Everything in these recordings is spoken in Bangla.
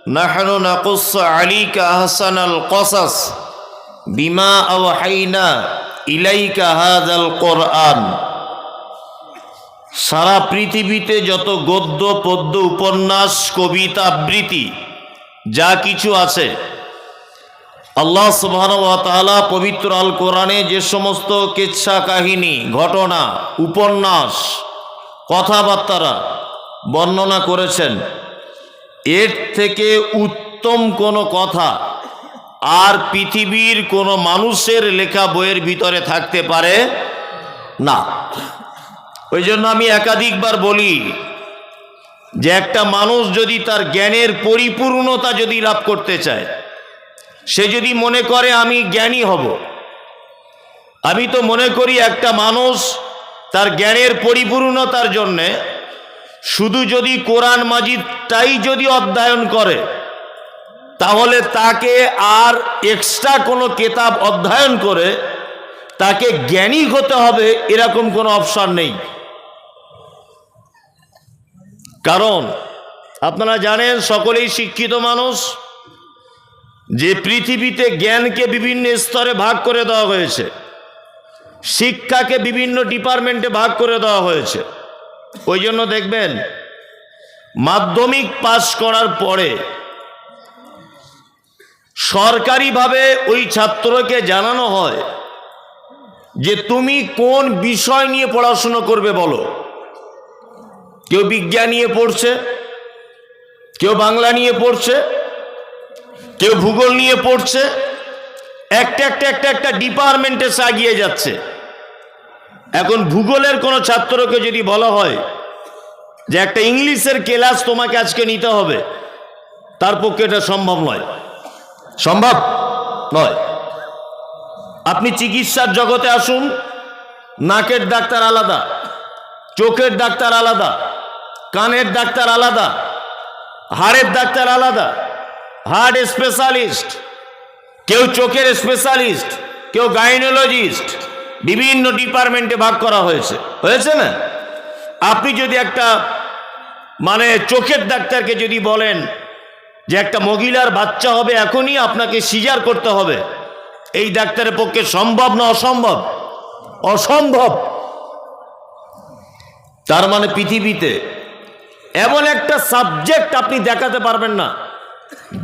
নাহনু নাকুসসু আলাইকা আহসানাল কসাস বিমা আওহাইনা ইলাইকা হাযাল কোরআন। সারা পৃথিবীতে যত গদ্য পদ্য উপন্যাস কবিতা আবৃত্তি যা কিছু আছে, আল্লাহ সুবহানাহু ওয়া তাআলা পবিত্র আল কোরআনে যে সমস্ত কিচ্ছা কাহিনী, ঘটনা, উপন্যাস, কথাবার্তা বর্ণনা করেছেন, এর থেকে উত্তম কোনো কথা আর পৃথিবীর কোনো মানুষের লেখা বইয়ের ভিতরে থাকতে পারে না। ওই জন্য আমি একাধিকবার বলি যে একটা মানুষ যদি তার জ্ঞানের পরিপূর্ণতা যদি লাভ করতে চায়, সে যদি মনে করে আমি জ্ঞানী হব, আমি তো মনে করি একটা মানুষ তার জ্ঞানের পরিপূর্ণতার জন্যে শুধু যদি কোরআন মাজিদটাই যদি অধ্যয়ন করে, তাহলে তাকে আর এক্সট্রা কোনো কিতাব অধ্যয়ন করে তাকে জ্ঞানী হতে হবে এরকম কোনো অপশন নেই। কারণ আপনারা জানেন, সকলেই শিক্ষিত মানুষ, যে পৃথিবীতে জ্ঞানকে বিভিন্ন স্তরে ভাগ করে দেওয়া হয়েছে, শিক্ষাকে বিভিন্ন ডিপার্টমেন্টে ভাগ করে দেওয়া হয়েছে। ওই জন্য দেখবেন মাধ্যমিক পাস করার পরে সরকারিভাবে ওই ছাত্রকে জানানো হয় যে তুমি কোন বিষয় নিয়ে পড়াশুনো করবে বলো। কেউ বিজ্ঞান নিয়ে পড়ছে, কেউ বাংলা নিয়ে পড়ছে, কেউ ভূগোল নিয়ে পড়ছে, একটা ডিপার্টমেন্টে এগিয়ে যাচ্ছে। এখন ভূগোলের কোনো ছাত্রকে যদি বলা হয় যে একটা ইংলিশের ক্লাস তোমাকে আজকে নিতে হবে, তার পক্ষে এটা সম্ভব নয়, সম্ভব নয়। আপনি চিকিৎসার জগতে আসুন, নাকের ডাক্তার আলাদা, চোখের ডাক্তার আলাদা, কানের ডাক্তার আলাদা, হাড়ের ডাক্তার আলাদা, হার্ট স্পেশালিস্ট, কেউ চোখের স্পেশালিস্ট, কেউ গাইনোলজিস্ট, বিভিন্ন ডিপার্টমেন্টে ভাগ করা হয়েছে, হয়েছে না? আপনি যদি একটা চোখের ডাক্তারকে যদি বলেন যে একটা মহিলার বাচ্চা হবে, এখনই আপনাকে সিজার করতে হবে, এই ডাক্তারের পক্ষে সম্ভব না অসম্ভব? অসম্ভব। তার মানে পৃথিবীতে এমন একটা সাবজেক্ট আপনি দেখাতে পারবেন না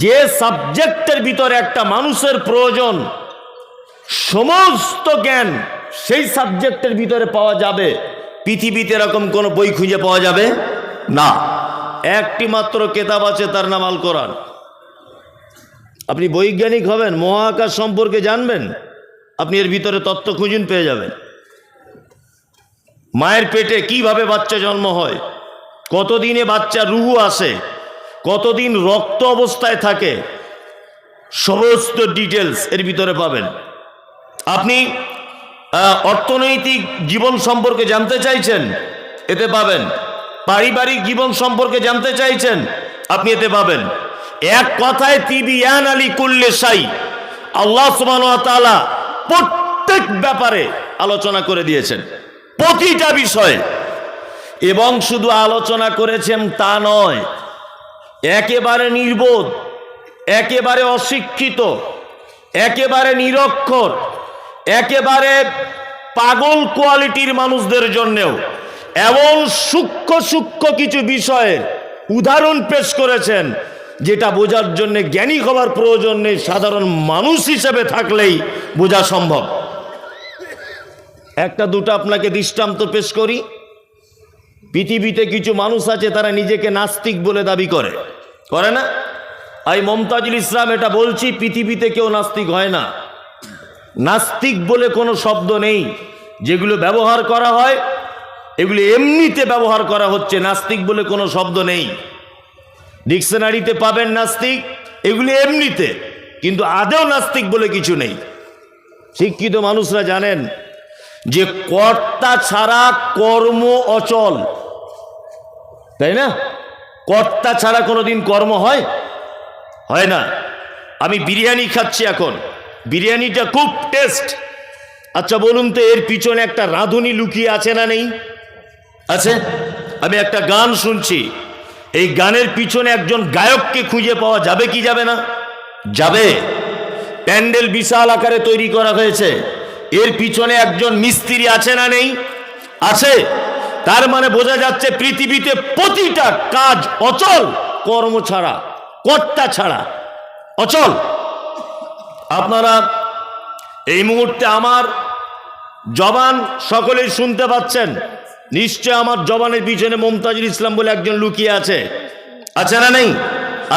যে সাবজেক্টের ভিতরে একটা মানুষের প্রয়োজন সমস্ত জ্ঞান সেই সাবজেক্টের ভিতরে পাওয়া যাবে। পৃথিবীতে এরকম কোনো বই খুঁজে পাওয়া যাবে না। একটি মাত্র কিতাব আছে, তার নাম আল কোরআন। আপনি বৈজ্ঞানিক হবেন, মহাকাশ সম্পর্কে জানবেন, আপনি এর ভিতরে তত্ত্ব খুঁজুন, পেয়ে যাবেন। মায়ের পেটে কিভাবে বাচ্চা জন্ম হয়, কতদিনে বাচ্চা রুহু আসে, কতদিন রক্ত অবস্থায় থাকে, সমস্ত ডিটেলস এর ভিতরে পাবেন। আপনি অর্থনৈতিক জীবন সম্পর্কে জানতে চাইছেন, এতে পাবেন। পারিবারিক জীবন সম্পর্কে জানতে চাইছেন, আপনি এতে পাবেন। এক কথায় তিবিয়ান আলী কুল্লে শাই, আল্লাহ সুবহানাহু ওয়া তাআলা প্রত্যেক ব্যাপারে আলোচনা করে দিয়েছেন, প্রতিটা বিষয়ে। এবং শুধু আলোচনা করেছেন তা নয়, একেবারে নির্বোধ, একেবারে অশিক্ষিত, একেবারে নিরক্ষর, একেবারে পাগল কোয়ালিটির মানুষদের জন্যেও এমন সূক্ষ্ম কিছু বিষয়ের উদাহরণ পেশ করেছেন যেটা বোঝার জন্য জ্ঞানী হওয়ার প্রয়োজন নেই, সাধারণ মানুষ হিসেবে থাকলেই বোঝা সম্ভব। একটা দুটো আপনাকে দৃষ্টান্ত পেশ করি। পৃথিবীতে কিছু মানুষ আছে, তারা নিজেকে নাস্তিক বলে দাবি করে, করে না? আমি মমতাজুল ইসলাম এটা বলছি, পৃথিবীতে কেউ নাস্তিক হয় না। নাস্তিক বলে কোনো শব্দ নেই। যেগুলো ব্যবহার করা হয় এগুলো এমনিতে ব্যবহার করা হচ্ছে, নাস্তিক বলে কোনো শব্দ নেই। ডিকশনারিতে পাবেন নাস্তিক, এগুলি এমনিতে, কিন্তু আদৌ নাস্তিক বলে কিছু নেই। শিক্ষিত মানুষরা জানেন যে কর্তা ছাড়া কর্ম অচল, তাই না? কর্তা ছাড়া কোনোদিন কর্ম হয়? হয় না। আমি বিরিয়ানি খাচ্ছি এখন, বিরিয়ানিটা খুব টেস্ট। আচ্ছা বলুন তো, এর পিছনে একটা রাঁধুনি লুকিয়ে আছে না নেই? আছে। আমি একটা গান শুনছি, এই গানের পিছনে একজন গায়ককে খুঁজে পাওয়া যাবে কি যাবে না? যাবে। প্যান্ডেল বিশাল আকারে তৈরি করা হয়েছে, এর পিছনে একজন মিস্ত্রি আছে না নেই? আছে। তার মানে বোঝা যাচ্ছে পৃথিবীতে প্রতিটা কাজ অচল কর্ম ছাড়া, কর্তা ছাড়া অচল। আপনারা এই মুহূর্তে আমার জবান সকলেই শুনতে পাচ্ছেন, নিশ্চয় আমার জবানের পিছনে মুমতাজুল ইসলাম বলে একজন লুকিয়ে আছে, আছে না নেই?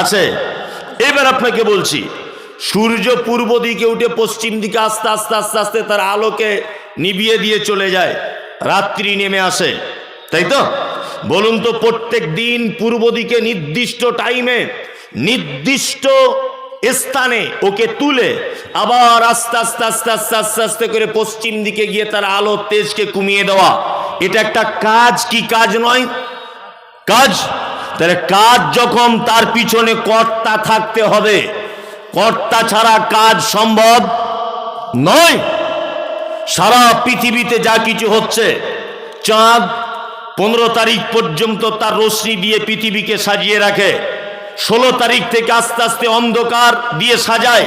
আছে। এবার আপনাকে বলছি, সূর্য পূর্ব দিকে উঠে পশ্চিম দিকে আস্তে আস্তে আস্তে আস্তে তার আলোকে নিভিয়ে দিয়ে চলে যায়, রাত্রি নেমে আসে, তাই তো? বলুন তো, প্রত্যেক দিন পূর্ব দিকে নির্দিষ্ট টাইমে নির্দিষ্ট স্থানে ওকে তুলে আবার আস্তে আস্তে আস্তে আস্তে আস্তে আস্তে করে পশ্চিম দিকে গিয়ে তার আলো তেজকে কমিয়ে দেওয়া, এটা একটা কাজ কি কাজ নয়? কাজ। তাহলে কাজ যখন, তার পিছনে কর্তা থাকতে হবে, কর্তা ছাড়া কাজ সম্ভব নয়। সারা পৃথিবীতে যা কিছু হচ্ছে, চাঁদ 15 তারিখ পর্যন্ত তার রশ্মি দিয়ে পৃথিবীকে সাজিয়ে রাখে, 16 তারিখ থেকে আস্তে আস্তে অন্ধকার দিয়ে সাজায়।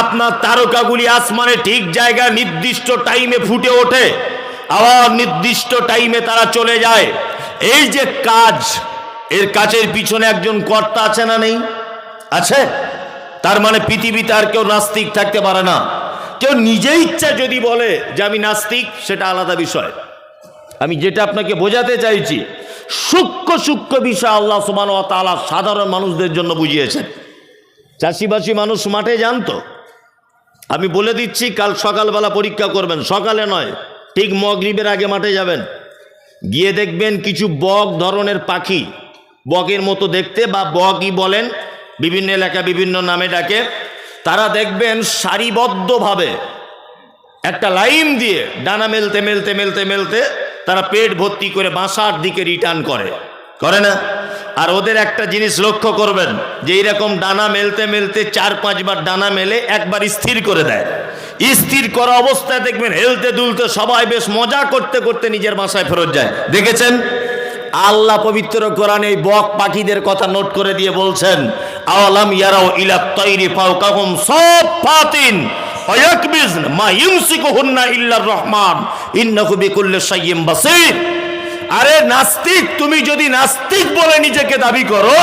আপনার তারকাগুলি আসমানে ঠিক জায়গায় নির্দিষ্ট টাইমে ফুটে ওঠে, আবার নির্দিষ্ট টাইমে তারা চলে যায়। এই যে কাজ, এর কাজের পিছনে একজন কর্তা আছে না নেই? আছে। তার মানে পৃথিবীতে আর কেউ নাস্তিক থাকতে পারে না। কেউ নিজে ইচ্ছা যদি বলে যে আমি নাস্তিক, সেটা আলাদা বিষয়। আমি যেটা আপনাকে বোঝাতে চাইছি, সূক্ষ্ম সূক্ষ্ম বিষয় আল্লাহ সুবহানাহু ওয়া তাআলা সাধারণ মানুষদের জন্য বুঝিয়েছেন। চাষিবাসী মানুষ মাঠে জানতো, আমি বলে দিচ্ছি, কাল সকালবেলা পরীক্ষা করবেন, সকালে নয়, ঠিক মাগরিবের আগে মাঠে যাবেন, গিয়ে দেখবেন কিছু বক ধরনের পাখি, বকের মতো দেখতে বা বকই বলেন, বিভিন্ন এলাকা বিভিন্ন নামে ডাকে, তারা দেখবেন সারিবদ্ধভাবে একটা লাইন দিয়ে ডানা মেলতে মেলতে মেলতে মেলতে তারা পেট ভর্তি করে বাসার দিকে রিটার্ন করে না? আর ওদের একটা জিনিস লক্ষ্য করবেন, যে এইরকম ডানা মেলতে মেলতে 4-5 বার ডানা মেলে একবার স্থির করে দেয়। স্থির করা অবস্থায় দেখবেন হেলতে দুলতে সবাই বেশ মজা করতে করতে নিজের বাসায় ফেরত যায়। দেখেছেন? আল্লাহ পবিত্র কোরআনে এই বক পাখিদের কথা নোট করে দিয়ে বলছেন, আওয়ালাম ইয়ারাও ইলা তাইরি ফাওকাহুম সাফাতিন ওয়ায়াকবিজন মা ইউমসিকুহুন্না ইল্লার রহমান ইন্নাহু বিকুল্লি শাইইন বাসীর। আরে নাস্তিক, তুমি যদি নাস্তিক বলে নিজেকে দাবি করো,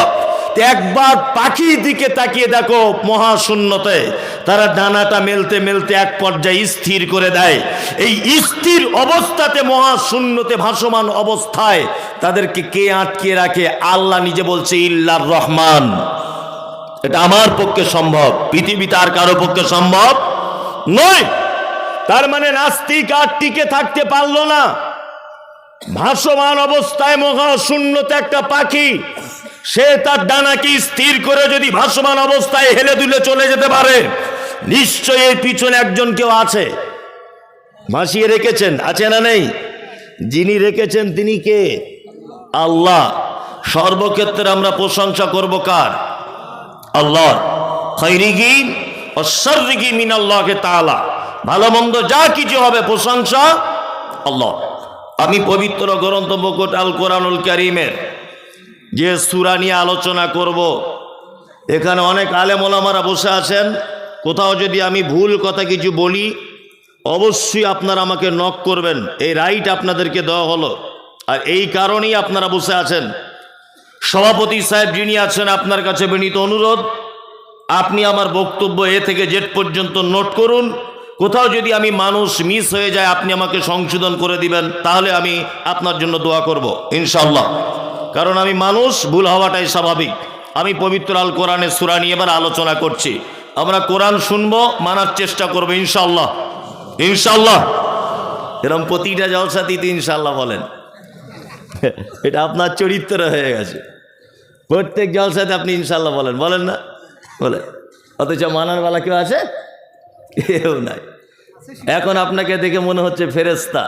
একবার পাখির দিকে তাকিয়ে দেখো, মহাশূন্যতে তারা ডানাটা মেলতে মেলতে এক পর্যায়ে স্থির করে দেয়। এই স্থির অবস্থাতে মহাশূন্যতে ভাসমান অবস্থায় তাদেরকে কে আটকে রাখে? আল্লাহ নিজে বলছে ইল্লার রহমান। এটা আমার পক্ষে সম্ভব, পৃথিবীতে আর কারো পক্ষে সম্ভব নয়। তার মানে নাস্তিক আর টিকে থাকতে পারলো না। ভাসমান অবস্থায় মহাশূন্যতে একটা পাখি, সে তার ডানাকে স্থির করে যদি ভাসমান অবস্থায় হেলে দুলে চলে যেতে পারে, নিশ্চয়ই এর পিছনে একজন কেউ আছে, ভাসিয়ে রেখেছেন, আছে না নেই? যিনি রেখেছেন তিনি কে? আল্লাহ। সর্বক্ষেত্রে আমরা প্রশংসা করব কার? আল্লাহ। খাইরিহি ওয়া শাররিহি মিনাল্লাহি তাআলা। ভালো মন্দ যা কিছু হবে প্রশংসা আল্লাহ। আমি পবিত্র গ্রন্থ মুকুট আল কোরআনুল কারীমের যে সূরা নিয়ে আলোচনা করব, এখানে অনেক আলেম ওলামারা বসে আছেন। কোথাও যদি আমি ভুল কথা কিছু বলি, অবশ্যই আপনারা আমাকে নক করবেন, এই রাইট আপনাদেরকে দেওয়া হলো। আর এই কারণেই আপনারা বসে আছেন। সভাপতি সাহেব যিনি আছেন, আপনার কাছে বিনীত অনুরোধ, আপনি আমার বক্তব্য এ থেকে জেড পর্যন্ত নোট করুন। কোথাও যদি আমি মানুষ মিস হয়ে যায়, আপনি আমাকে সংশোধন করে দিবেন, তাহলে আমি আপনার জন্য দোয়া করব ইনশাআল্লাহ। কারণ আমি মানুষ, ভুল হওয়াটাই স্বাভাবিক। আমি পবিত্র আল কোরআনের সূরা নিয়ে এবার আলোচনা করছি। আমরা কোরআন শুনবো, মানার চেষ্টা করবো ইনশাআল্লাহ। ইনশাআল্লাহ। এরকম প্রতিটা জলসাতেই ইনশাআল্লাহ বলেন, এটা আপনার চরিত্র হয়ে গেছে। প্রত্যেক জলসাতে আপনি ইনশাআল্লাহ বলেন, বলেন না? বলে, অথচ মানার বেলা কেউ আছে? কেউ নাই। এখন আপনাকে দেখে মনে হচ্ছে ফেরেশতা,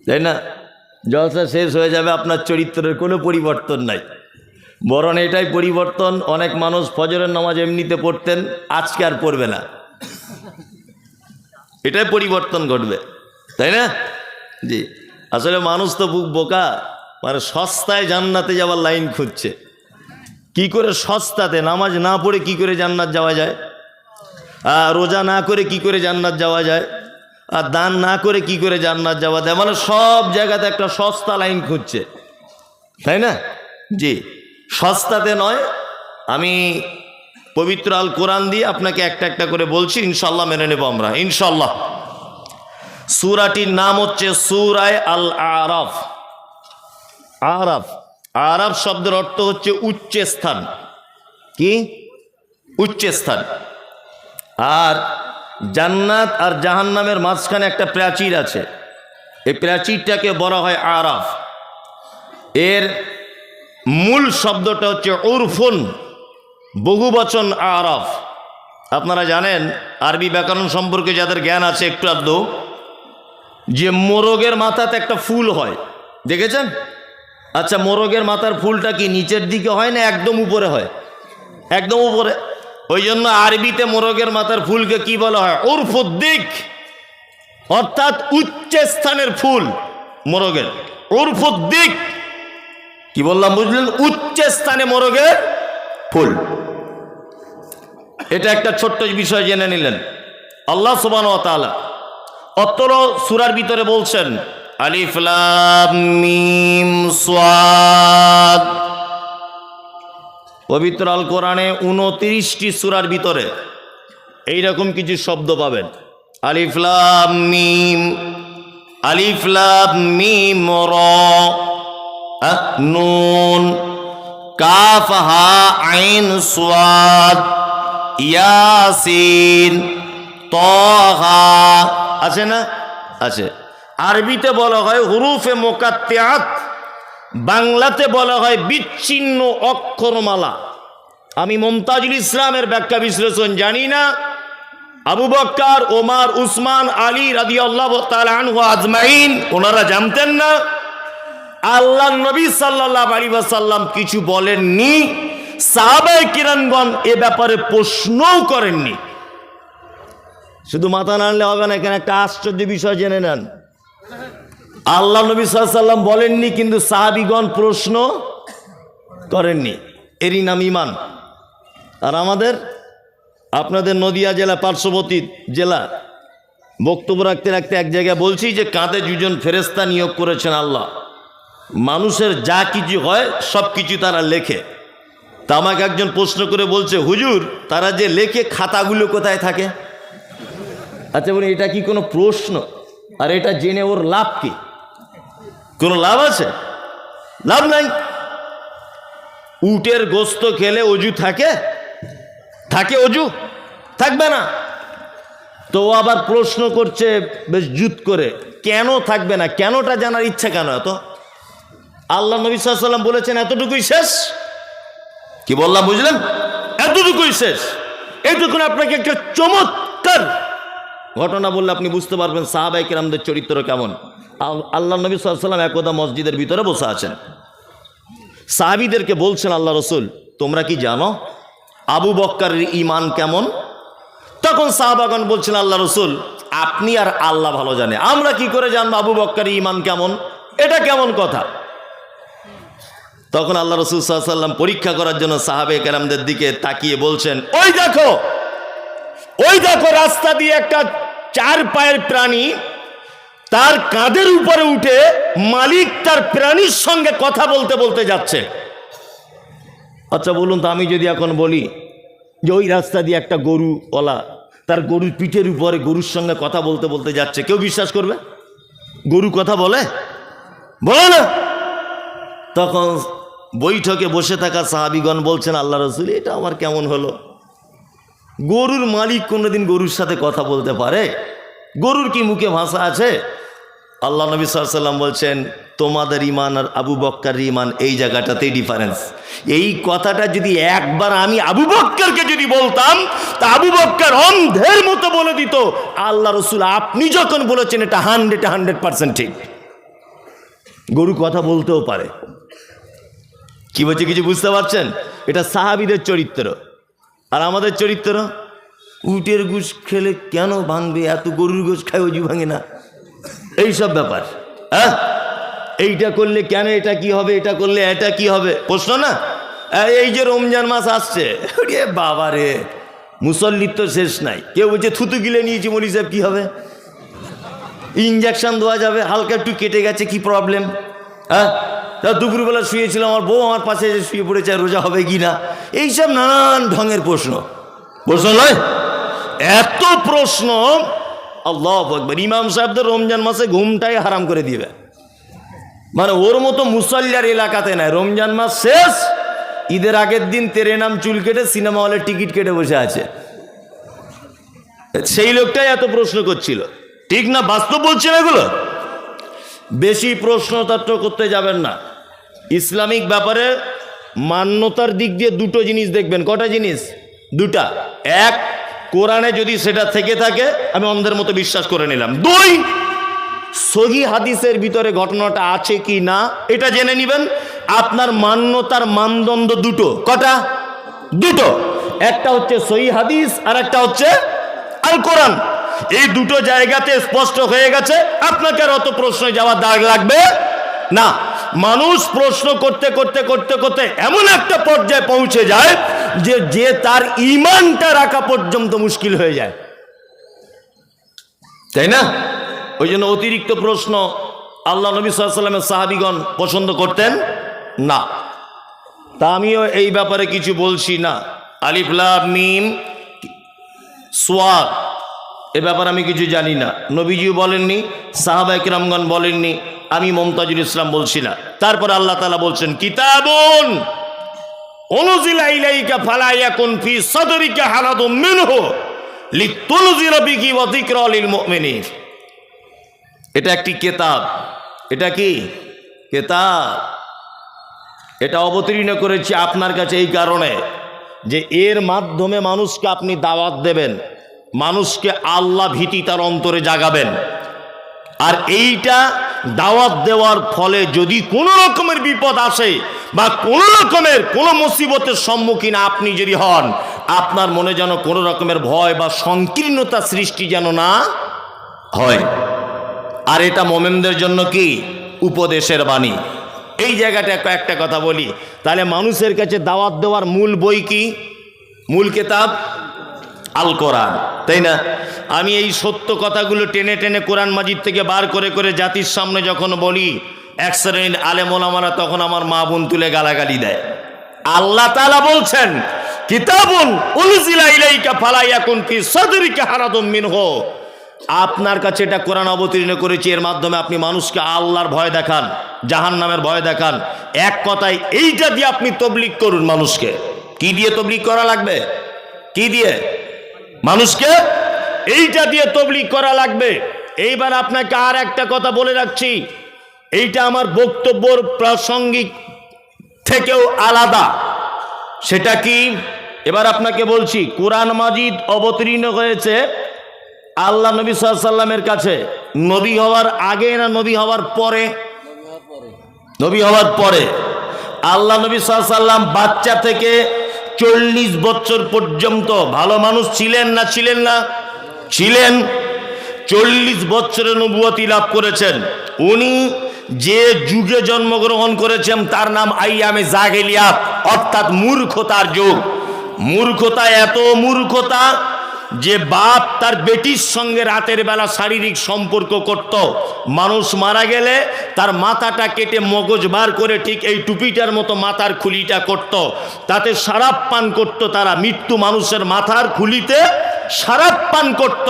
তাই না? জলসা শেষ হয়ে যাবে, আপনার চরিত্রের কোনো পরিবর্তন নাই, বরং এটাই পরিবর্তন। অনেক মানুষ ফজরের নামাজ এমনিতে পড়তেন, আজকে আর পড়বে না, এটাই পরিবর্তন ঘটবে, তাই না? জি। আসলে মানুষ তো খুব বোকা, মানে সস্তায় জান্নাতে যাওয়ার লাইন খুঁজছে। কি করে সস্তাতে? নামাজ না পড়ে কি করে জান্নাত যাওয়া যায়? আর রোজা না করে কি করে জান্নাত যাওয়া যায়? আর দান না করে কি করে জান্নাত যাওয়া যায়? মানে সব জায়গাতে একটা সস্তা লাইন খুঁজছে, তাই না? জি, সস্তাতে নয়। আমি পবিত্র আল কোরআন দিয়ে আপনাকে একটা একটা করে বলছি, ইনশাল্লাহ মেনে নেব আমরা, ইনশাল্লাহ। সূরাটির নাম হচ্ছে সূরায়ে আল আরাফ। আরাফ, আরাফ শব্দের অর্থ হচ্ছে উচ্চ স্থান। কি? উচ্চ স্থান। আর জান্নাত আর জাহান্নামের মাঝখানে একটা প্রাচীর আছে, এই প্রাচীরটাকে বলা হয় আরাফ। এর মূল শব্দটা হচ্ছে উরফুন, বহুবচন আরাফ। আপনারা জানেন আরবি ব্যাকরণ সম্পর্কে যাদের জ্ঞান আছে একটু আধটু, যে মোরগের মাথাতে একটা ফুল হয়, দেখেছেন? আচ্ছা, মোরগের মাথার ফুলটা কি নিচের দিকে হয় না একদম উপরে হয়? একদম উপরে। ওই জন্য আরবিতে মোরগের মাথার ফুলকে কি বলা হয়? উরফুদ্দিক, অর্থাৎ উচ্চ স্থানের ফুল মোরগের। উরফুদ্দিক কি বললাম বুঝলেন? উচ্চ স্থানে মোরগের ফুল। এটা একটা ছোট্ট বিষয় জেনে নিলেন। আল্লাহ সুবহানাহু ওয়া তাআলা অত্র সূরার ভিতরে বলছেন আলিফ লাম মিম সাদ। পবিত্র আল কোরআনে 29টি সূরার ভিতরে এইরকম কিছু শব্দ পাবেন। আলিফ লাম মিম, আলিফ লাম মিম র, নুন, কাফ হা আইন সাদ, ইয়াসিন, তাহা। আছে না? আছে। আরবিতে বলা হয় হুরুফে মুকাত্তিআত, বাংলাতে বলা হয় বিচ্ছিন্ন অক্ষরমালা। আমি মুমতাজুল ইসলামের ব্যাখ্যা বিশ্লেষণ জানি না, আবু বকর, ওমর, উসমান, আলী রাদিয়াল্লাহু তাআলা আনহু আজমাইন ওনারা জানতেন না। আল্লাহ নবী সাল্লাল্লাহু আলাইহি ওয়াসাল্লাম কিছু বলেননি, সাহাবায়ে কিরামগণ এ ব্যাপারে প্রশ্নও করেননি। শুধু মাথা নাড়লে হবে না, এখানে একটা আশ্চর্য বিষয় জেনে নেন। আল্লাহ নবী সাল্লাল্লাহু আলাইহি ওয়াসাল্লাম বলেননি, কিন্তু সাহাবীগণ প্রশ্ন করেননি। এরই নাম ঈমান। আর আমাদের, আপনাদের নদিয়া জেলা পার্শ্ববর্তী জেলা, বক্তব্য রাখতে রাখতে এক জায়গায় বলছি যে কাঁধে দুজন ফেরেশতা নিয়োগ করেছেন আল্লাহ। মানুষের যা কিছু হয় সব কিছু তারা লেখে। তা আমাকে একজন প্রশ্ন করে বলছে, হুজুর তারা যে লেখে খাতাগুলো কোথায় থাকে? আচ্ছা বলি, এটা কি কোনো প্রশ্ন? আর এটা জেনে ওর লাভ কি? কোনো লাভ আছে? লাভ নাই। উটের গোস্ত খেলে অজু থাকে? থাকে অজু? থাকবে না। তো ও আবার প্রশ্ন করছে বেশ জুত করে, কেন থাকবে না? কেনটা জানার ইচ্ছা কেন এত? আল্লাহ নবী সাল্লাল্লাহু আলাইহি ওয়াসাল্লাম বলেছেন এতটুকুই শেষ। কি বললাম বুঝলেন? এতটুকুই শেষ। এইটুকুন আপনাকে একটা চমৎকার ঘটনা বললে আপনি বুঝতে পারবেন সাহাবায়ে কিরামদের চরিত্র কেমন। আল্লাহ নবী সাল্লাল্লাহু আলাইহি ওয়াসাল্লাম একদা মসজিদের ভিতরে বসে আছেন। সাহাবীদেরকে বলছেন, আল্লাহ রাসূল তোমরা কি জানো আবু বকরের ঈমান কেমন? তখন সাহাবাগণ বলছেন, আল্লাহ রাসূল আপনি আর আল্লাহ ভালো জানে, আমরা কি করে জানবো আবু বকরের ঈমান কেমন? এটা কেমন কথা? তখন আল্লাহ রাসূল সাল্লাল্লাহু আলাইহি ওয়াসাল্লাম পরীক্ষা করার জন্য সাহাবায়ে কেরামদের দিকে তাকিয়ে বলছেন, ওই দেখো, ওই দেখো রাস্তা দিয়ে একটা 4 পায়ের প্রাণী তার কাঁধের উপরে উঠে মালিক তার প্রাণীর সঙ্গে কথা বলতে বলতে যাচ্ছে। আচ্ছা বলুন তো, আমি যদি এখন বলি যে ওই রাস্তা দিয়ে একটা গরুওয়ালা তার গরুর পিঠের উপরে গরুর সঙ্গে কথা বলতে বলতে যাচ্ছে, কেউ বিশ্বাস করবে? গরু কথা বলে? বলে না। তখন বৈঠকে বসে থাকা সাহাবীগণ বলছেন, আল্লাহ রাসূল এটা আমার কেমন হলো? গরুর মালিক কোনোদিন গরুর সাথে কথা বলতে পারে? গরুর কি মুখে ভাষা আছে? আল্লাহ নবী সাল্লাল্লাহু আলাইহি ওয়াসাল্লাম বলছেন, তোমাদের ঈমান আর আবু বকরের ঈমান এই জায়গাটাতেই ডিফারেন্স। এই কথাটা যদি একবার আমি আবু বকরকে যদি বলতাম, তা আবু বকর অন্ধের মতো বলে দিত, আল্লাহ রাসূল আপনি যখন বলেছেন এটা 100% ঠিক। গরু কথা বলতেও পারে। কি বলছে কিছু বুঝতে পারছেন? এটা সাহাবীদের চরিত্র। আর আমাদের চরিত্র, উটের গোশ খেলে কেন ভাঙবে? এত গরুর গোশ খায় অজু ভাঙে না, এইসব ব্যাপার। হ্যাঁ, এইটা করলে কেন এটা কি হবে, এটা করলে এটা কি হবে, প্রশ্ন না? এই যে রমজান মাস আসছে, বাবা রে, মুসল্লির তো শেষ নাই। কেউ বলছে থুতু গিলে নিয়েছি মৌলী সাহেব, কি হবে? ইঞ্জেকশন দেওয়া যাবে, হালকা একটু কেটে গেছে, কি প্রবলেম? হ্যাঁ, তা দুপুরবেলা শুয়েছিলাম, আমার বউ আমার পাশে এসে শুয়ে পড়েছে, রোজা হবে কি না, এইসব নানান ঢঙের প্রশ্ন নয়? এত প্রশ্ন, আল্লাহু আকবার। ইমাম সাহেবদের রমজান মাসে ঘুমটাই হারাম করে দিবে, মানে ওর মতো মুসল্লির এলাকাতে নাই। রমজান মাস শেষ, ঈদের আগের দিন তেরে নাম চুল কেটে সিনেমা হলের টিকিট কেটে বসে আছে। সেই লোকটাই এত প্রশ্ন করছিল, ঠিক না? বাস্তব বলছেন এগুলো। বেশি প্রশ্নতত্ত্ব করতে যাবেন না। ইসলামিক ব্যাপারে মান্যতার দিক দিয়ে দুটো জিনিস দেখবেন। কটা জিনিস? দুটা। এক, কোরআনে যদি সেটা থেকে থাকে আমি অন্ধের মতো বিশ্বাস করে নিলাম। দুই, সহি হাদিসের ভিতরে ঘটনাটা আছে কি না এটা জেনে নেবেন। আপনার মান্যতার মানদণ্ড দুটো। কটা? দুটো। একটা হচ্ছে সহি হাদিস আর একটা হচ্ছে আল কোরআন। এই দুটো জায়গাতে স্পষ্ট হয়ে গেছে, আপনাকে আর অত প্রশ্নে যাওয়ার দাগ লাগবে না। মানুষ প্রশ্ন করতে করতে করতে করতে এমন একটা পর্যায়ে পৌঁছে যায় যে তার ঈমানটা রাখা পর্যন্ত মুশকিল হয়ে যায়, তাই না? ওই জন্য অতিরিক্ত প্রশ্ন আল্লাহ নবী সাল্লাল্লাহু আলাইহি ওয়াসাল্লামের সাহাবীগণ পছন্দ করতেন না। তা আমিও এই ব্যাপারে কিছু বলছি না। আলিফ লাম মিম সাদ, এ ব্যাপারে আমি কিছু জানি না। নবীজিও বলেননি, সাহাবায়ে কেরামগণ বলেননি, আমি মুমতাজুল ইসলাম বলছি না। তারপর আল্লাহ তাআলা বলছেন, কিতাবুন উনজিলা ইলাইকা ফালা ইয়াকুন ফি সাদরিকা হারাদুম মিনহু লিতুনজিরা বিহি ওয়া যিকরা লিল মুমিনিন। এটা একটি কিতাব। এটা কি কিতাব? এটা অবতীর্ণ করেছি আপনার কাছে এই কারণে যে এর মাধ্যমে মানুষকে আপনি দাওয়াত দেবেন, মানুষকে আল্লাহ ভীতি তার অন্তরে জাগাবেন। আর এইটা দাওয়াত দেওয়ার ফলে যদি কোনো রকমের বিপদ আসে বা কোনো রকমের কোনো মুসিবতের সম্মুখীন আপনি যদি হন, আপনার মনে যেন কোনো রকমের ভয় বা সংকীর্ণতা সৃষ্টি যেন না হয়। আর এটা মোমেনদের জন্য কি উপদেশের বাণী। এই জায়গাটা একটা কথা বলি, তাহলে মানুষের কাছে দাওয়াত দেওয়ার মূল বই কি? মূল কিতাব আল কোরআন, তাই না? আমি এই সত্য কথাগুলো টেনে টেনে কোরআন মাজিদ থেকে বার করে করে জাতির সামনে যখন বলি, এক শ্রেণীর আলেম ওলামারা তখন আমার মা বোন তুলে গালাগালি দেয়। আল্লাহ তাআলা বলছেন, কিতাবুন উনজিলা ইলাইকা ফালা ইয়াকুন ফি সাদরিকা হারাদুম মিনহু। আপনার কাছে এটা কোরআন অবতীর্ণ করেছি, এর মাধ্যমে আপনি মানুষকে আল্লাহর ভয় দেখান, জাহান্নামের ভয় দেখান। এক কথায় এইটা দিয়ে আপনি তবলিগ করুন মানুষকে। কি দিয়ে তবলিগ করা লাগবে? কি দিয়ে? মানুষকে এইটা দিয়ে তবলিগ করা লাগবে। এইবার আপনাকে আর একটা কথা বলে রাখছি, এইটা আমার বক্তব্যর প্রাসঙ্গিক থেকেও আলাদা। সেটা কি? এবার আপনাকে বলছি, কোরআন মাজিদ অবতীর্ণ হয়েছে আল্লাহ নবী সাল্লাল্লাহু আলাইহি ওয়াসাল্লামের কাছে নবী হওয়ার আগে না নবী হওয়ার পরে? নবী হওয়ার পরে। আল্লাহ নবী সাল্লাল্লাহু আলাইহি ওয়াসাল্লাম বাচ্চা থেকে 40 বছর পর্যন্ত ভালো মানুষ ছিলেন না ছিলেন না? ছিলেন। 40 বছরে নবুয়তি লাভ করেছেন। উনি যে যুগে জন্মগ্রহণ করেছেন তার নাম আইয়ামে জাহেলিয়াত, অর্থাৎ মূর্খতার যুগ। মূর্খতা, এত মূর্খতা যে বাপ তার বেটির সঙ্গে রাতের বেলা শারীরিক সম্পর্ক করত। মানুষ মারা গেলে তার মাথাটা কেটে মগজ বার করে ঠিক এই টুপিটার মতো মাথার খুলিটা করত, তাতে শরাব পান করত তারা। মৃত্যু মানুষের মাথার খুলিতে শরাব পান করত।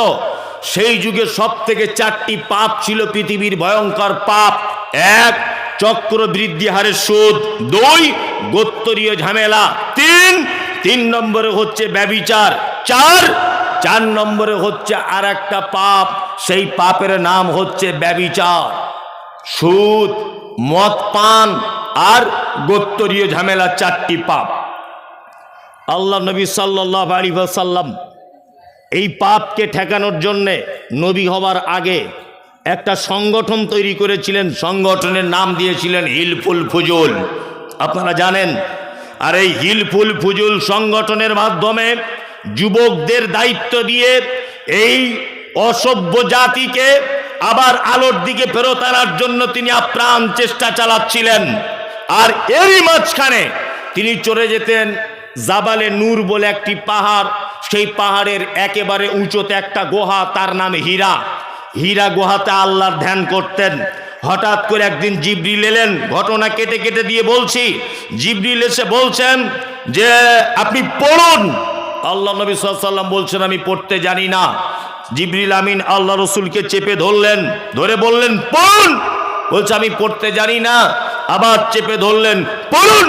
সেই যুগে সব থেকে 4টি পাপ ছিল পৃথিবীর ভয়ঙ্কর পাপ। 1, চক্রবৃদ্ধি হারে সুদ। 2, গোত্তরীয় ঝামেলা। 3 নম্বরে হচ্ছে ব্যভিচার। 4 নম্বরে হচ্ছে আর একটা পাপ, সেই পাপের নাম হচ্ছে ব্যভিচার, সুদ, মদ পান আর গোত্তরীয় ঝামেলা। 4টি পাপ। আল্লাহ নবী সাল্লাল্লাহু আলাইহি ওয়াসাল্লাম এই পাপকে ঠেকানোর জন্যে নবী হবার আগে একটা সংগঠন তৈরি করেছিলেন। সংগঠনের নাম দিয়েছিলেন হিলফুল ফুজুল, আপনারা জানেন। আর এই হিলফুল ফুজুল সংগঠনের মাধ্যমে যুবকদের দায়িত্ব দিয়ে এই অসভ্য জাতিকে আবার আলোর দিকে ফেরত আনার জন্য তিনি আপ্রাণ চেষ্টা চালাচ্ছিলেন। আর এরই মাঝখানে তিনি চলে যেতেন জাবালে নূর বলে একটি পাহাড়, সেই পাহাড়ের একেবারে উঁচুতে একটা গুহা, তার নাম হীরা। হীরা গুহাতে আল্লাহর ধ্যান করতেন। হঠাৎ করে একদিন জিবরিল এলেন, ঘটনা কেটে কেটে দিয়ে বলছি। জিবরিল এসে বলছেন যে আপনি পড়ুন। আল্লাহ নবী সাল্লাল্লাহু আলাইহি ওয়াসাল্লাম বলছেন আমি পড়তে জানি না। জিবরিল আমিন আল্লাহ রসুলকে চেপে ধরলেন, ধরে বললেন পড়ুন। বলছে আমি পড়তে জানি না। আবার চেপে ধরলেন, পড়ুন।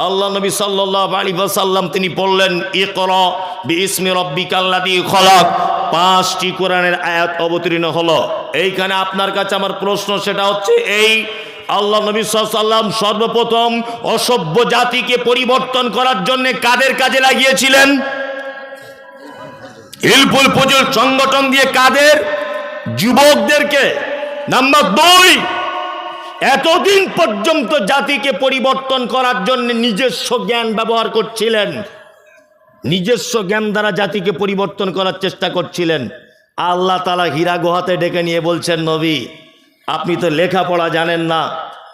আল্লাহ নবী সাল্লাল্লাহু আলাইহি ওয়াসাল্লাম তিনি পড়লেন ইকরা বিইসমি রাব্বিকাল্লাযী খলাক। 5টি কোরআনের আয়াত অবতীর্ণ হলো। এইখানে আপনার কাছে আমার প্রশ্ন, সেটা হচ্ছে এই আল্লাহ নবী সাল্লাল্লাহু আলাইহি ওয়াসাল্লাম সর্বপ্রথম অসভ্য জাতিকে পরিবর্তন করার জন্য কাদের কাজে লাগিয়েছিলেন? হিলফুল ফুজুল সংগঠন দিয়ে। কাদের? যুবকদেরকে। নাম্বার 2, এতদিন পর্যন্ত জাতিকে পরিবর্তন করার জন্য নিজস্ব জ্ঞান ব্যবহার করছিলেন, নিজস্ব জ্ঞান দ্বারা জাতিকে পরিবর্তন করার চেষ্টা করছিলেন। আল্লাহ তাআলা হীরা গুহাতে ডেকে নিয়ে বলছেন নবী আপনি তো লেখাপড়া জানেন না,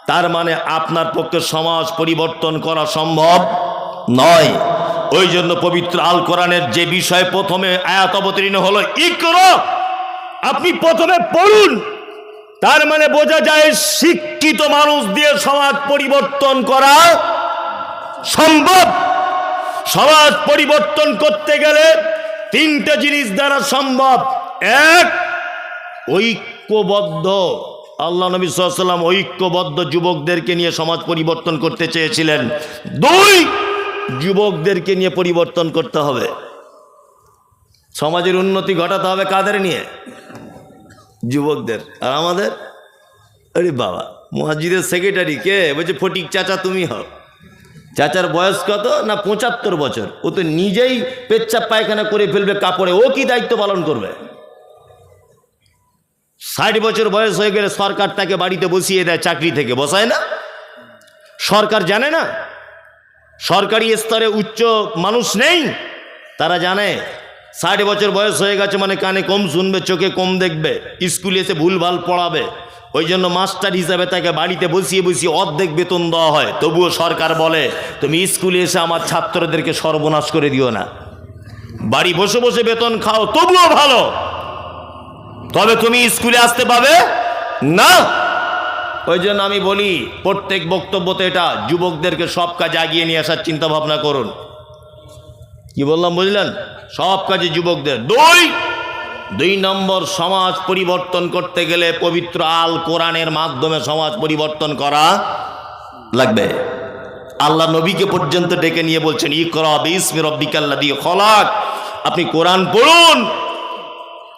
তার মানে আপনার পক্ষে সমাজ পরিবর্তন করা সম্ভব নয়। ওই জন্য পবিত্র আল কোরআনের যে বিষয় প্রথমে আয়াত অবতীর্ণ হলো ইকরা, আপনি প্রথমে পড়ুন। তার মানে বোঝা যায় শিক্ষিত মানুষ দিয়ে সমাজ পরিবর্তন করা সম্ভব। সমাজ পরিবর্তন করতে গেলে 3টে জিনিস দ্বারা সম্ভব। 1, ঐক্যবদ্ধ। আল্লাহ নবী সাল্লাল্লাহু আলাইহি ওয়াসাল্লাম ঐক্যবদ্ধ যুবকদেরকে নিয়ে সমাজ পরিবর্তন করতে চেয়েছিলেন। 2, যুবকদেরকে নিয়ে পরিবর্তন করতে হবে। সমাজের উন্নতি ঘটাতে হবে কাদের নিয়ে? যুবকদের। আর আমাদের আরে বাবা, মসজিদের সেক্রেটারি কে? বলছে ফটিক চাচা তুমি হও। চাচার বয়স কত না 75 বছর। ও তো নিজেই পেচ্ছাপ পায়খানা করে ফেলবে কাপড়ে, ও কি দায়িত্ব পালন করবে? 60 বছর বয়স হয়ে গেলে সরকার তাকে বাড়িতে বসিয়ে দেয়, চাকরি থেকে বসায় না। সরকার জানে না? সরকারি স্তরে উচ্চ মানুষ নেই, তারা জানে 60 বছর বয়স হয়ে গেছে মানে কানে কম শুনবে, চোখে কম দেখবে, স্কুলে এসে ভুলভাল পড়াবে। ওই জন্য মাস্টার হিসাবে তাকে বাড়িতে বসিয়ে বসিয়ে অর্ধেক বেতন দেওয়া হয়। তবুও সরকার বলে তুমি স্কুলে এসে আমার ছাত্রদেরকে সর্বনাশ করে দিও না, বাড়ি বসে বসে বেতন খাও তবুও ভালো, তবে তুমি স্কুলে আসতে পাবে না। ওই জন্য আমি বলি প্রত্যেক বক্তব্যতে এটা, যুবকদেরকে সব কাজে এগিয়ে নিয়ে আসার চিন্তা ভাবনা করুন। কি বললাম বুঝলেন? সব কাজে যুবকদের। 2 নম্বর, সমাজ পরিবর্তন করতে গেলে পবিত্র আল কোরআনের মাধ্যমে সমাজ পরিবর্তন করা লাগবে। আল্লাহ নবীকে পর্যন্ত ডেকে নিয়ে বলছেন ইকরা বিইসমি রাব্বিকাল্লাযী খলাক, আপনি কোরআন পড়ুন,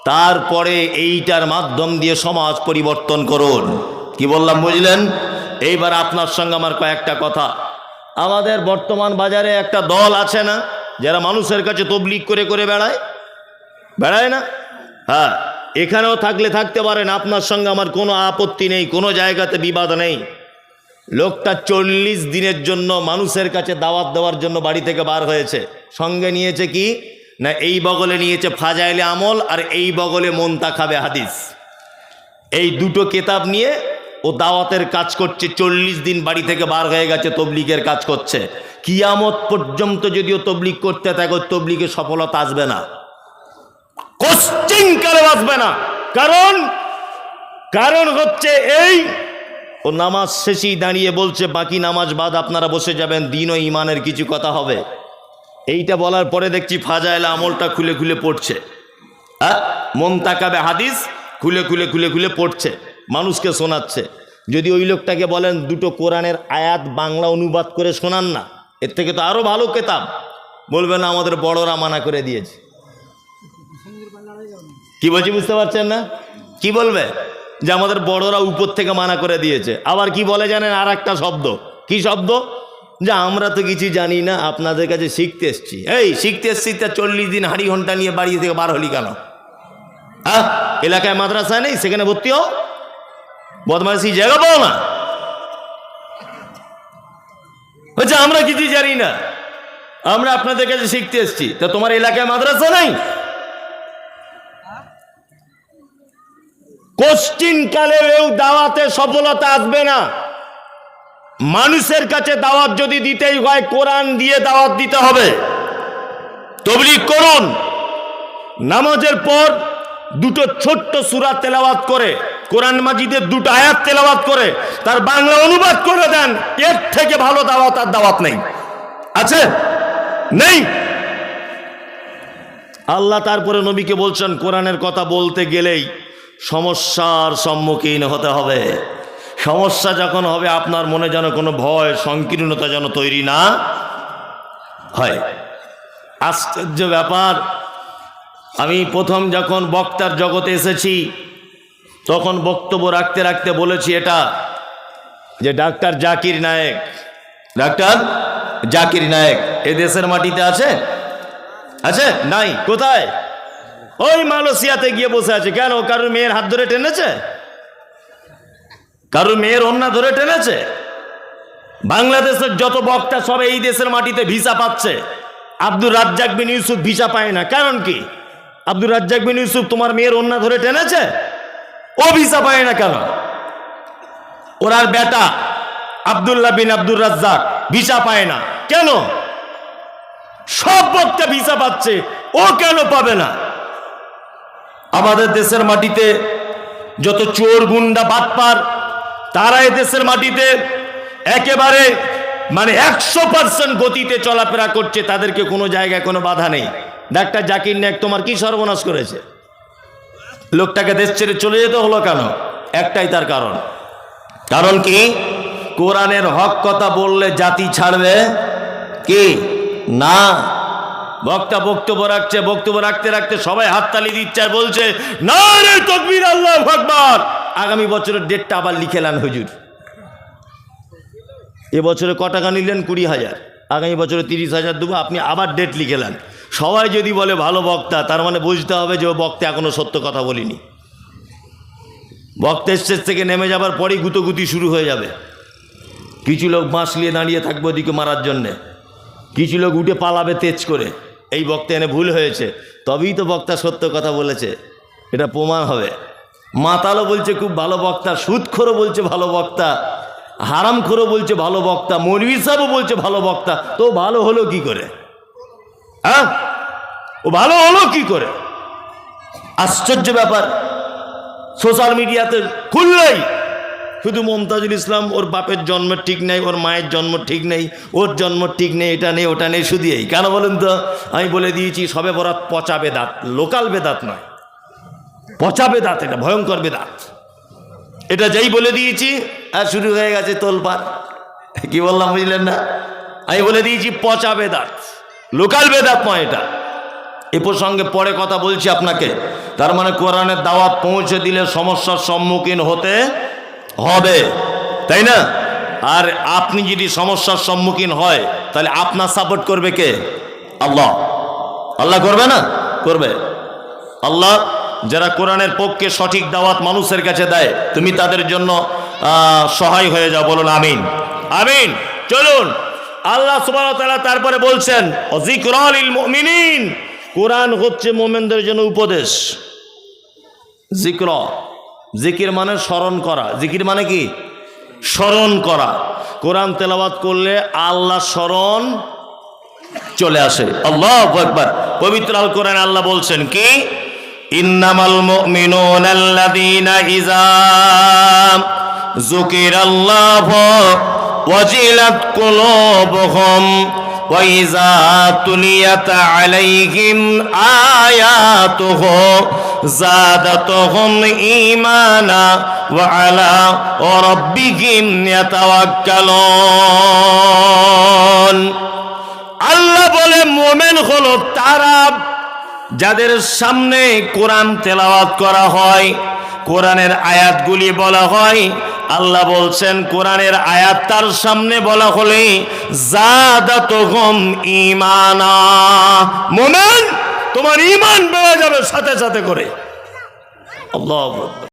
তারপরে এইটার মাধ্যম দিয়ে সমাজ পরিবর্তন করুন। কি বললাম বুঝলেন? এইবার আপনার সঙ্গে আমার কয়েকটা কথা। আমাদের বর্তমান বাজারে একটা দল আছে না, যারা মানুষের কাছে তবলিগ করে করে বেড়ায় না? হ্যাঁ, এখানেও থাকলে থাকতে পারেন, আপনার সঙ্গে আমার কোনো আপত্তি নেই, কোনো জায়গাতে বিবাদ নেই। লোকটা 40 দিনের জন্য মানুষের কাছে দাওয়াত দেওয়ার জন্য বাড়ি থেকে বার হয়েছে। সঙ্গে নিয়েছে কি না, এই বগলে নিয়েছে ফাজাইলে আমল আর এই বগলে মুনতাখাবে হাদিস। এই দুটো কিতাব নিয়ে ও দাওয়াতের কাজ করছে। 40 দিন বাড়ি থেকে বার হয়ে গেছে, তবলিগের কাজ করছে। কিয়ামত পর্যন্ত যদিও তবলিগ করতে থাকে, তবলিগের সফলতা আসবে না, কোশ্চিন কালে আসবে না। কারণ হচ্ছে এই, ও নামাজ শেষেই দাঁড়িয়ে বলছে বাকি নামাজ বাদ আপনারা বসে যাবেন, দিন ও ইমানের কিছু কথা হবে। এইটা বলার পরে দেখছি ফাজাইল আমলটা খুলে খুলে পড়ছে, মুনতাখাবে হাদিস খুলে খুলে খুলে খুলে পড়ছে, মানুষকে শোনাচ্ছে। যদি ওই লোকটাকে বলেন দুটো কোরআনের আয়াত বাংলা অনুবাদ করে শোনান না, এর থেকে তো আরো ভালো কিতাব, বলবে না আমাদের বড়রা মানা করে দিয়েছে। কি বলছি বুঝতে পারছেন না? কি বলবে? যে আমাদের বড়রা উপর থেকে মানা করে দিয়েছে। আবার কি বলে জানেন? আর একটা শব্দ, কি শব্দ? যে আমরা তো কিছু জানি না, আপনাদের কাছে শিখতে এসছি। এই শিখতে এসছি, তা 40 দিন হাঁড়ি ঘন্টা নিয়ে বাড়ি থেকে বার হলি কেন? হ্যাঁ, এলাকায় মাদ্রাসা নেই, সেখানে ভর্তি হও, বদমাইশি জায়গা পাও না। বলছে আমরা কিছু জানি না, আমরা আপনাদের কাছে শিখতে এসছি। তা তোমার এলাকায় মাদ্রাসা নেই? কোশ্চিনকালেও দাওয়াতে সফলতা আসবে না। মানুষের কাছে দাওয়াত যদি দিতেই হয় কোরআন দিয়ে দাওয়াত দিতে হবে। তাবলীগ করুন, নামাজের পর দুটো ছোট্ট সূরা তেলাওয়াত করে, কোরআন মাজিদের দুটো আয়াত তেলাওয়াত করে তার বাংলা অনুবাদ করে দেন। এর থেকে ভালো দাওয়াত আর দাওয়াত নেই। আছে? নেই। আল্লাহ তারপরে নবীকে বলছেন কোরআনের কথা বলতে গেলেই সমস্যার সম্মুখীন হতে হবে। সমস্যা যখন হবে আপনার মনে যেন কোনো ভয় সংকীর্ণতা যেন তৈরি না হয়। আশ্চর্য ব্যাপার, আমি প্রথম যখন বক্তার জগতে এসেছি তখন বক্তব্য রাখতে রাখতে বলেছি এটা যে ডাক্তার জাকির নায়েক, ডাক্তার জাকির নায়েক এ দেশের মাটিতে আছে? আছে? নাই। কোথায়? ওই মালয়েশিয়াতে গিয়ে বসে আছে। কেন? কারোর মেয়ের হাত ধরে টেনেছে? কারোর মেয়ের ওন্না ধরে টেনেছে? বাংলাদেশের যত বক্তা সব এই দেশের মাটিতে ভিসা পাচ্ছে। আব্দুর রাজ্জাক বিন ইউসুফ ভিসা পায় না। কারণ কি? আব্দুর রাজ্জাক বিন ইউসুফ তোমার মেয়ের ওন্না ধরে টেনেছে? ও ভিসা পায় না কেন? ওনার বেটা আব্দুল্লাহ বিন আব্দুর রাজ্জাক ভিসা পায় না কেন? সব বক্তা ভিসা পাচ্ছে, ও কেন পাবে না? আমাদের দেশের মাটিতে যত চোর গুন্ডা বাটপার তারা এই দেশের মাটিতে একেবারে 100% গতিতে চলাফেরা করছে, তাদেরকে কোনো জায়গায় কোনো বাধা নেই। ডাক্তার জাকির নায়েক তোমার কি সর্বনাশ করেছে? লোকটাকে দেশ ছেড়ে চলে যেতে হলো কেন? একটাই তার কারণ। কারণ কি? কোরআনের হক কথা বললে জাতি ছাড়বে কি না। বক্তা বক্তব্য রাখছে, বক্তব্য রাখতে রাখতে সবাই হাততালি দিচ্ছে আর বলছে নারে তাকবীর, আল্লাহু আকবার। আগামী বছরের ডেটটা আবার লিখে নেন হুজুর। এবছরে ক টাকা নিলেন? 20,000। আগামী বছরে 30,000 দেবো, আপনি আবার ডেট লিখে নেন। সবাই যদি বলে ভালো বক্তা, তার মানে বুঝতে হবে যে ও বক্তা এখনো সত্য কথা বলিনি। বক্তা স্টেজ থেকে নেমে যাবার পরেই গুতোগুতি শুরু হয়ে যাবে। কিছু লোক বাঁশ নিয়ে দাঁড়িয়ে থাকবে ওদিকে মারার জন্যে, কিছু লোক উঠে পালাবে তেজ করে। এই বক্তা এনে ভুল হয়েছে, তবেই তো বক্তা সত্য কথা বলেছে, এটা প্রমাণ হবে। মাতালও বলছে খুব ভালো বক্তা, সুদখোরও বলছে ভালো বক্তা, হারামখোরও বলছে ভালো বক্তা, মৌলভী সাহেবও বলছে ভালো বক্তা। তো ভালো হলো কি করে? হ্যাঁ, ও ভালো হলো কি করে? আশ্চর্য ব্যাপার। সোশ্যাল মিডিয়াতে খুললেই শুধু মমতাজুল ইসলাম, ওর বাপের জন্ম ঠিক নেই, ওর মায়ের জন্ম ঠিক নেই, ওর জন্ম ঠিক নেই, এটা নেই ওটা নেই, শুধু এই। কেন বলেন তো? আমি বলে দিয়েছি সবে বরাত পচা বেদাত, লোকাল বেদাত নয়, পচা বেদাত, এটা ভয়ঙ্কর বেদাত। এটা যেই বলে দিয়েছি আর শুরু হয়ে গেছে তোলপাড়। কি বললাম বুঝলেন না? আমি বলে দিয়েছি পচা বেদাত, লোকাল বেদাত নয় এটা। এ প্রসঙ্গে পরে কথা বলছি আপনাকে। তার মানে কোরআনের দাওয়াত পৌঁছে দিলে সমস্যার সম্মুখীন হতে হবে, তাই না? আর আপনি যদি সমস্যার সম্মুখীন হয় তাহলে আপনার সাপোর্ট করবে কে? আল্লাহ। আল্লাহ করবে না? করবে আল্লাহ। যারা কোরআনের পক্ষে সঠিক দাওয়াত মানুষের কাছে দেয়, তুমি তাদের জন্য সহায় হয়ে যাও। বলুন আমিন, আমিন। চলুন, আল্লাহ সুবহানাহু ওয়া তাআলা তারপরে বলছেন যিকরা লিল মুমিনিন, কোরআন হচ্ছে মুমিনদের জন্য উপদেশ। যিকরা, জিকির মানে স্মরণ করা। জিকির মানে কি? স্মরণ করা। কোরআন তেলাওয়াত করলে আল্লাহ স্মরণ চলে আসে। আল্লাহু আকবার। পবিত্র আল কোরআনে আল্লাহ বলছেন কি? ইন্নামাল মুমিনুনা আল্লাযীনা ইযা যুকিরাল্লাহু ওয়াজিলাত কুলুবুহুম ওয়া ইযা তুলিয়াত আলাইহিম আয়াতুহু যাদাতুহুম ঈমানা ওয়া আলা রাব্বিহিম ইয়াতাওয়াক্কালুন। আল্লাহ বলে মুমিন হলো তারা যাদের সামনে কোরআন তেলাওয়াত করা হয়, কোরআনের আয়াতগুলি বলা হয়। আল্লাহ বলছেন কোরআনের আয়াত তার সামনে বলা হলে যাদাতুহুম ঈমানা, মুমিন তোমার ঈমান বেড়ে যাবে সাথে সাথে করে। আল্লাহু আকবার।